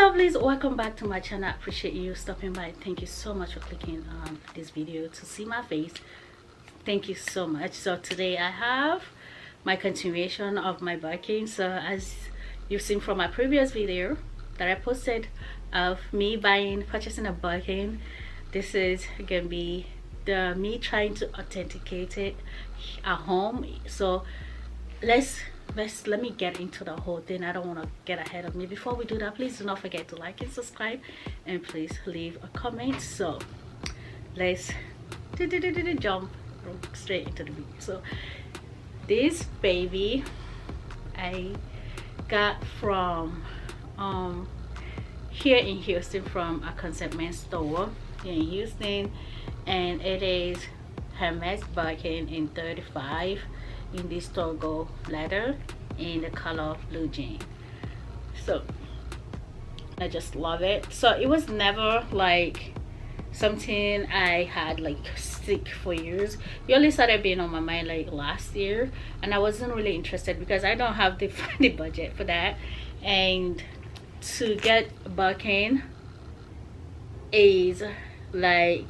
lovelies, welcome back to my channel. I appreciate you stopping by. Thank you so much for clicking on this video to see my face. Thank you so much. So today I have my continuation of my Birkin. So as you've seen from my previous video that I posted of me purchasing a Birkin, this is gonna be me trying to authenticate it at home. So let me get into the whole thing. I don't want to get ahead of me. Before we do that, please do not forget to like and subscribe, and please leave a comment. So let's jump straight into the video. So this baby I got from here in Houston, from a consignment store here in Houston, and it is Hermes Birkin in 35 in this Togo leather in the color blue jean. So I just love it. So it was never like something I had like sick for years. It only started being on my mind like last year, and I wasn't really interested because I don't have the budget for that. And to get Birkin is like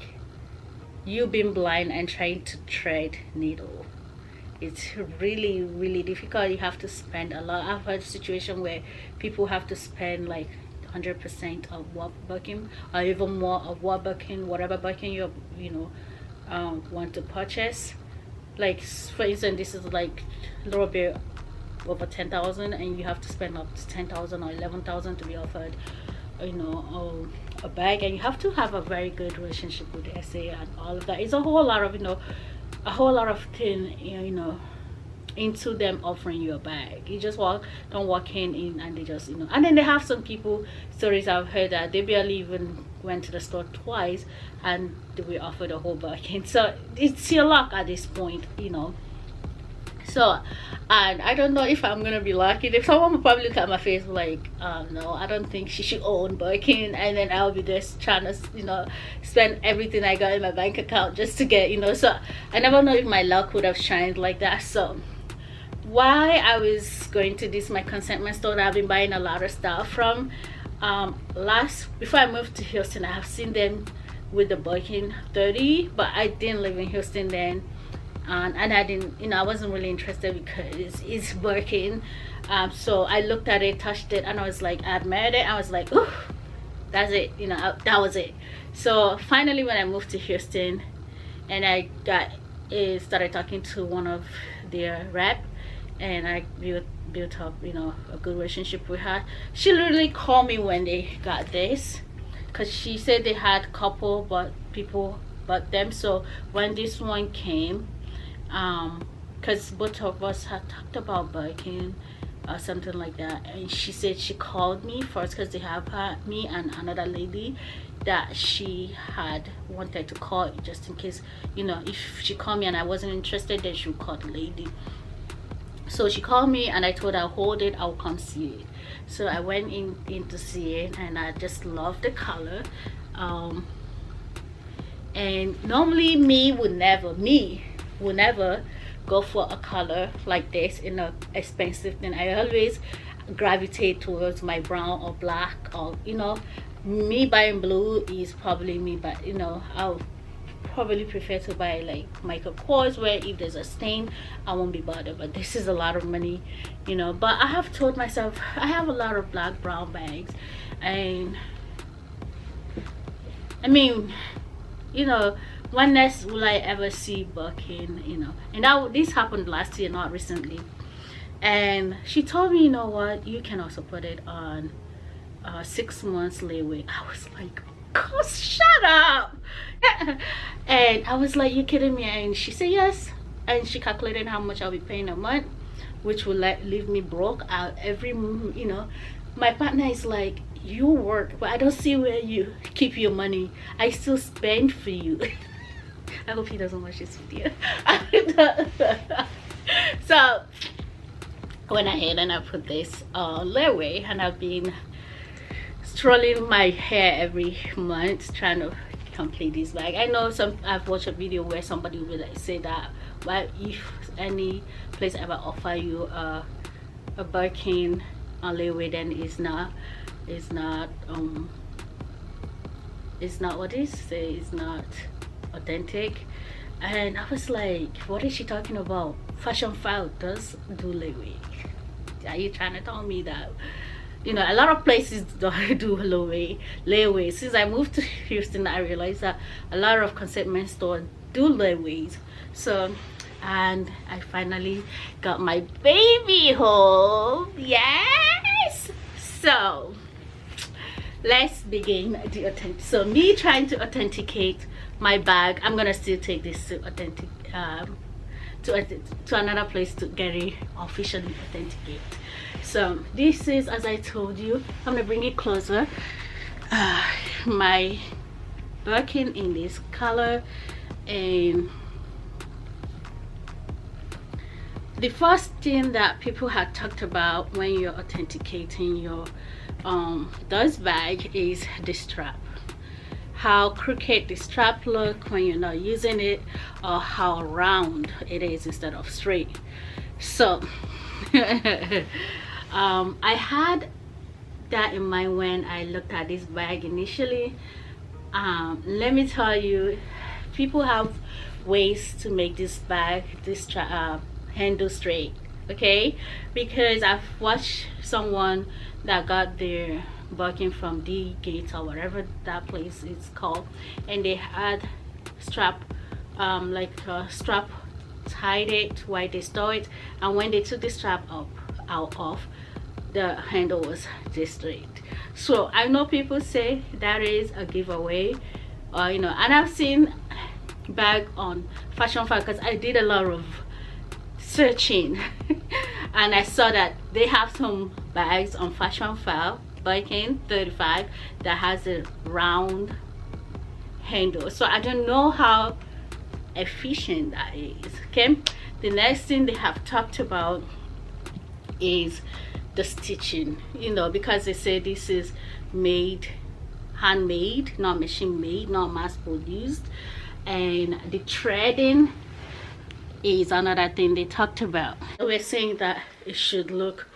you being blind and trying to thread needle. It's really difficult. You have to spend a lot. I've heard a situation where people have to spend like 100% of what Birkin, or even more of what Birkin, whatever Birkin you want to purchase. Like for instance, this is like a little bit over 10,000, and you have to spend up to 10,000 or 11,000 to be offered a bag. And you have to have a very good relationship with the SA and all of that. It's a whole lot of thing into them offering you a bag. You just don't walk in and they just and then they have some people, stories I've heard, that they barely even went to the store twice and they were offered a whole Birkin. So it's your luck at this point. So, and I don't know if I'm gonna be lucky. If someone will probably look at my face like, no, I don't think she should own Birkin, and then I'll be just trying to spend everything I got in my bank account just to get So I never know if my luck would have shined like that. So why I was going to my consignment store that I've been buying a lot of stuff from, before I moved to Houston, I have seen them with the Birkin 30, but I didn't live in Houston then. And I didn't, I wasn't really interested because it's Birkin. So I looked at it, touched it, and I was like, I admired it. I was like, ooh, that's it, that was it. So finally, when I moved to Houston, and I started talking to one of their rep, and I built up, a good relationship with her. She literally called me when they got this, because she said they had a couple, but people bought them. So when this one came, because both of us had talked about Birkin or something like that, and she said she called me first because they have me and another lady that she had wanted to call just in case, if she called me and I wasn't interested, then she would call the lady. So she called me and I told her, hold it, I'll come see it. So I went in to see it, and I just loved the color. And normally me would never go for a color like this in a expensive thing. I always gravitate towards my brown or black, or me buying blue is probably me, but I'll probably prefer to buy like Michael Kors, where if there's a stain I won't be bothered. But this is a lot of money, but I have told myself I have a lot of black brown bags, and I mean, when next will I ever see Birkin, and this happened last year, not recently. And she told me, what, you can also put it on 6 months layaway. I was like, oh, shut up. And I was like, you kidding me? And she said yes, and she calculated how much I'll be paying a month, which will leave me broke out every my partner is like, you work, but I don't see where you keep your money. I still spend for you. I hope he doesn't watch this video. So I went ahead and I put this layaway, and I've been strolling my hair every month trying to complete this bag. I know I've watched a video where somebody will say that, well, if any place ever offer you a Birkin on layaway, then it's not it's not what is say, it's not authentic. And I was like, what is she talking about? Fashion File does do layaway. Are you trying to tell me that, you know, a lot of places don't do layaway? Since I moved to Houston, I realized that a lot of consignment stores do layaways. So, and I finally got my baby home. Yes. So let's begin the authentic. So me trying to authenticate my bag. I'm gonna still take this to authentic to another place to get it officially authenticate. So this is, as I told you, I'm gonna bring it closer. My Birkin in this color. And the first thing that people had talked about when you're authenticating your dust bag is the strap. How crooked the strap look when you're not using it, or how round it is instead of straight. So I had that in mind when I looked at this bag initially. Let me tell you, people have ways to make this bag, this handle straight, okay? Because I've watched someone that got their Birkin from D Gate or whatever that place is called, and they had strap like a strap tied it while they store it, and when they took the strap out of, the handle was just straight. So I know people say that is a giveaway, you know, and I've seen bag on Fashion File because I did a lot of searching and I saw that they have some bags on Fashion File Birkin 35 that has a round handle. So I don't know how efficient that is. Okay, the next thing they have talked about is the stitching, you know, because they say this is made handmade, not machine made, not mass produced. And the threading is another thing they talked about. We're saying that it should look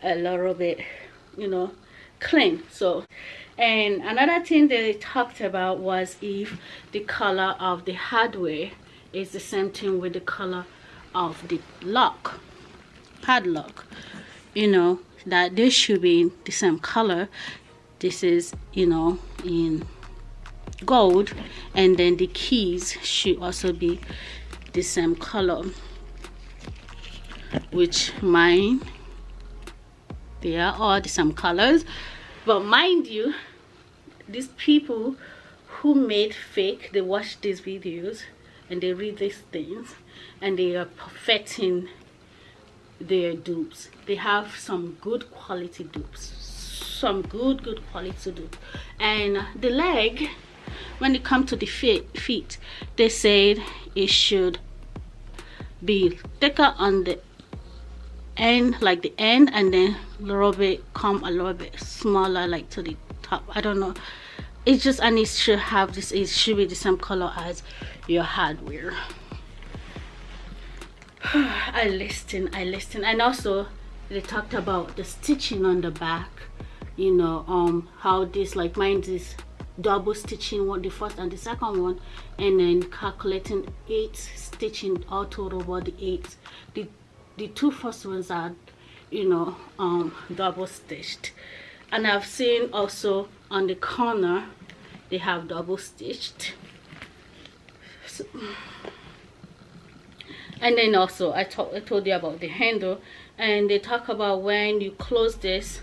a little bit, you know, clean. So, and another thing they talked about was if the color of the hardware is the same thing with the color of the lock, padlock, you know, that this should be the same color. This is, you know, in gold, and then the keys should also be the same color, which mine, they are all the same colors. But mind you, these people who made fake, they watch these videos and they read these things and they are perfecting their dupes. They have some good quality dupes, some good quality dupes. And the leg, when it comes to the feet, they said it should be thicker on the end, like the end, and then a little bit come a little bit smaller, like to the top. I don't know, it's just, and it should have this, it should be the same color as your hardware. I listened. And also they talked about the stitching on the back, you know, how this, like mine is double stitching, one, the first and the second one, and then calculating 8 stitching all total about the 8. The two first ones are, you know, double stitched. And I've seen also on the corner they have double stitched. So, and then also I told you about the handle, and they talk about when you close this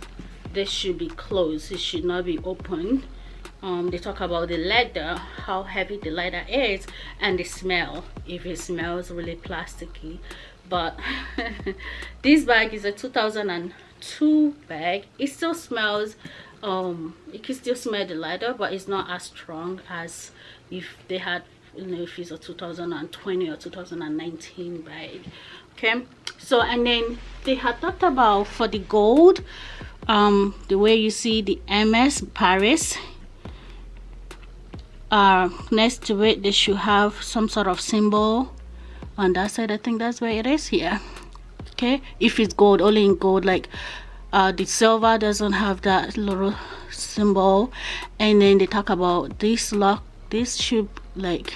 should be closed, it should not be open. They talk about the leather, how heavy the leather is, and the smell, if it smells really plasticky. But this bag is a 2002 bag. It still smells, you can still smell the leather, but it's not as strong as if they had, you know, if it's a 2020 or 2019 bag. Okay, so and then they had talked about for the gold, the way you see the Hermes Paris, next to it they should have some sort of symbol on that side. I think that's where it is here. Okay, if it's gold, only in gold, like The silver doesn't have that little symbol. And then they talk about this lock. This should like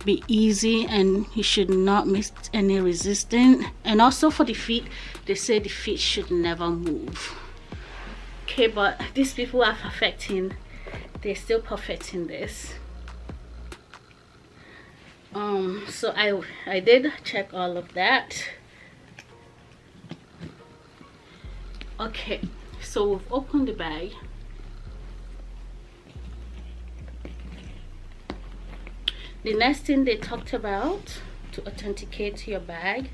be easy, and you should not miss any resistance. And also for the feet, they say the feet should never move. Okay, but these people are perfecting, they're still perfecting this. So I did check all of that. Okay, so we've opened the bag. The next thing they talked about to authenticate your bag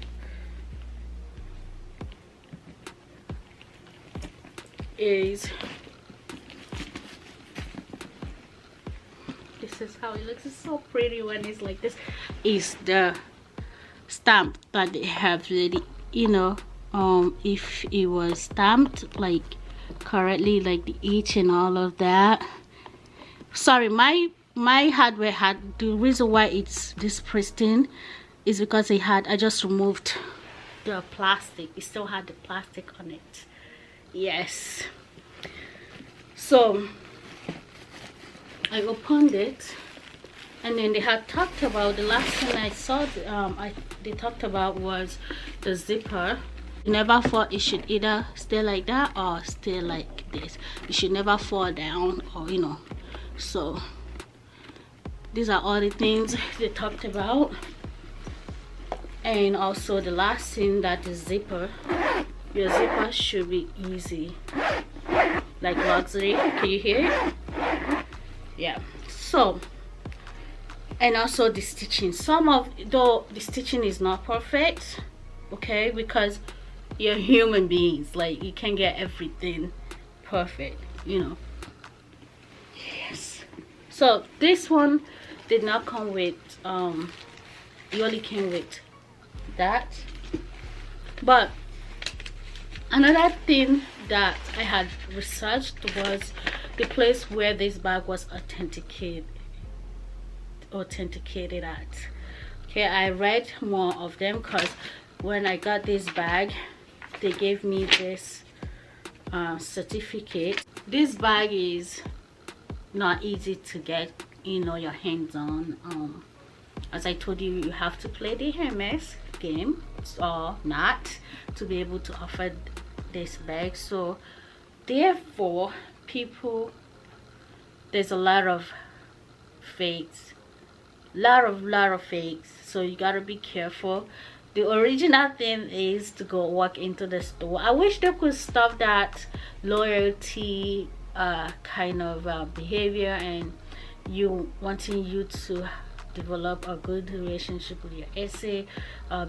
is, this is how it looks. It's so pretty when it's like this. Is the stamp that they have ready, you know, if it was stamped like correctly, like the H and all of that. Sorry, my hardware had, the reason why it's this pristine is because I just removed the plastic. It still had the plastic on it. Yes. So I opened it, and then they had talked about, the last thing I saw they talked about was the zipper. Never fall. It should either stay like that or stay like this. It should never fall down, or you know. So these are all the things they talked about. And also the last thing, that the zipper, your zipper should be easy, like luxury. Can you hear it? Yeah. So, and also the stitching, though the stitching is not perfect, okay, because you're human beings, like you can get everything perfect, you know. Yes. So this one did not come with it only came with that. But another thing that I had researched was the place where this bag was authenticated at. Okay, I read more of them, because when I got this bag, they gave me this certificate. This bag is not easy to get, you know, your hands on. As I told you, you have to play the Hermes game or not to be able to offer this bag. So therefore, people, there's a lot of fakes, lot of fakes, so you gotta be careful. The original thing is to go walk into the store. I wish they could stop that loyalty kind of behavior, and you wanting you to develop a good relationship with your essay,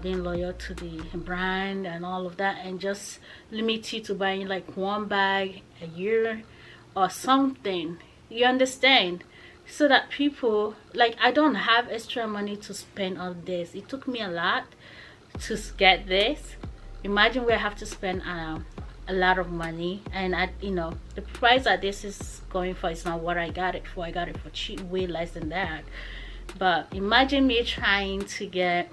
being loyal to the brand and all of that, and just limit you to buying like one bag a year or something, you understand? So that people, like, I don't have extra money to spend on this. It took me a lot to get this. Imagine where I have to spend a lot of money, and you know, the price that this is going for is not what I got it for. I got it for cheap, way less than that. But imagine me trying to get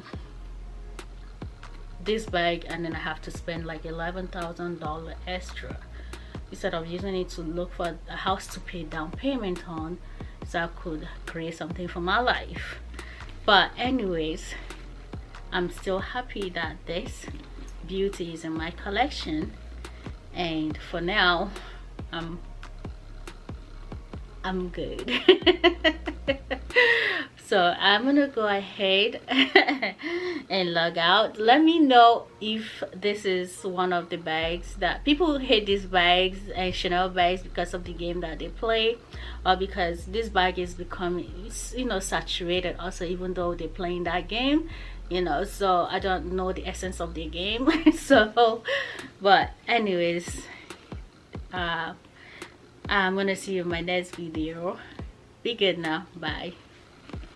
this bag, and then I have to spend like $11,000 extra instead of using it to look for a house to pay down payment on, so I could create something for my life. But anyways, I'm still happy that this beauty is in my collection, and for now I'm good. So I'm gonna go ahead and log out. Let me know if this is one of the bags that people hate, these bags and Chanel bags, because of the game that they play, or because this bag is becoming, you know, saturated also, even though they're playing that game, you know. So I don't know the essence of the game. So but anyways, I'm gonna see you in my next video. Be good now. Bye.